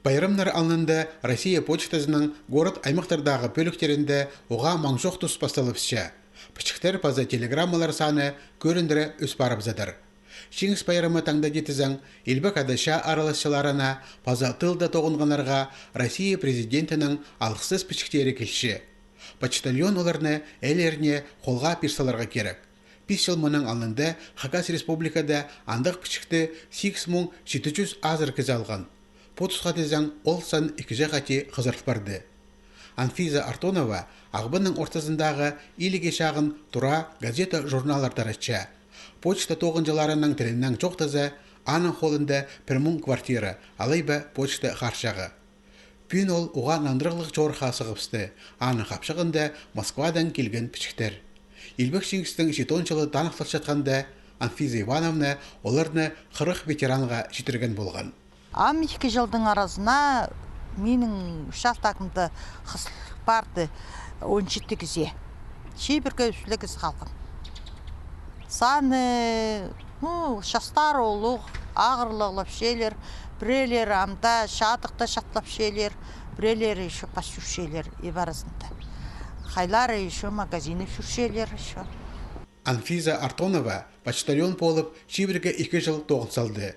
Байрамнар алынында Россия почтасының город аймақтардағы бөліктерінде оға маңжоқ тұс басталыпшы. Пычықтар паза телеграммалар саны көріндірі өс барып задыр. Жеңіс байрамы таңда жетізің, елбек адаша араласшыларына паза тылда тоғынғанарға Россия президентінің алғысыз пычықтері келші. Почтальон оларны әлеріне қолға персаларға керек. 5 жыл мұның алынды Хакас республикада андық пычықты 8700 азыр кіз алған. Потусқа тезің ол сан 2 қати қызырт барды. Анфиза Артонова ағбының ортасындағы иліге шағын тұра газета журналар таратшы. Почта тоғынжыларының тіліннің жоқтазы аның қолында 1000 квартира, алайба почта қаршағы. Пүйін ол оған нандырғылық жорға сығыпсты, аның қапшығында Москвадан келген пічіктер. Елбек Шеңістің 7 жылы танықтық жатқанда Анфиза Ивановна оларны 40 ветеранға жетірген болған. 2 жылдың арасына менің шастақымды қысылық барды 17 кізе. Шейбір көпшілік із қалқын. Саны шастар олық, ағырлығылап шейлер, бірелер амда шатықта шатлап шейлер, бірелер еще пасюр шейлер ебарысында. Хайлары еще магазины шуршейлер еще. Анфиза Артонова почтальон болып шейбірге 2 жыл тоғын салды.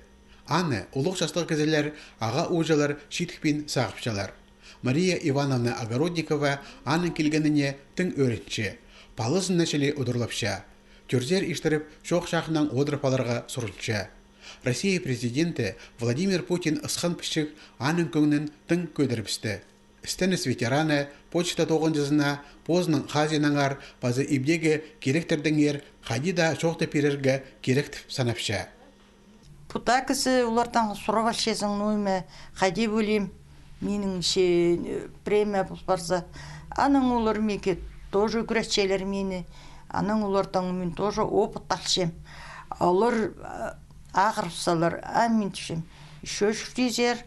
Аны ұлық жастық кезелер аға ұжалар шетікпен сағыпшалар. Мария Ивановна Огородникова аның келгеніне тің өрінші. Палызын нәшілі ұдырлапша. Түрзер іштіріп шоқ шақынан одырпаларға сұрынша. Россия президенті Владимир Путин ысқан пішік аның көңнін тің көдіріпсті. Істініс ветераны почта тоғынжызына позының қазинаңар базы ибдегі керектердің ер қадида шоқты перерге керектіп санапша. Бұта кісі олардан сұрап ашезің нөйме қади бөлем менің премия бұл барса. Аның олар меке тоже күрәтшелер мені. Аның олардан мен тоже опыт алшем. Олар ағырыпсалар, мен түшем. Еще фризер,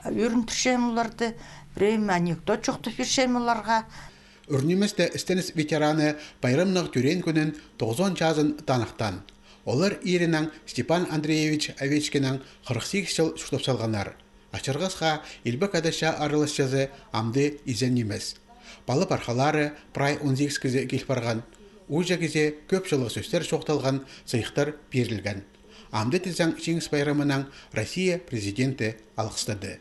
өрін түшем оларды. Премия анекдот жоқты фершем оларға. Үрнімізді істініс ветераны байрамнық түрен күнін 90 жазын танықтан. Олар ерінің Степан Андреевич Овечкинің 48 жыл шұқтап салғанар. Ачырғасқа елбек адаша арылысшазы амды изен емес. Балы пархалары прай 18 кізе кел барған. Ұжа кезе көп жылғы сөстер шоқталған сайықтар берілген. Амды тізің Жеңіс байрамының Россия президенті алғыстады.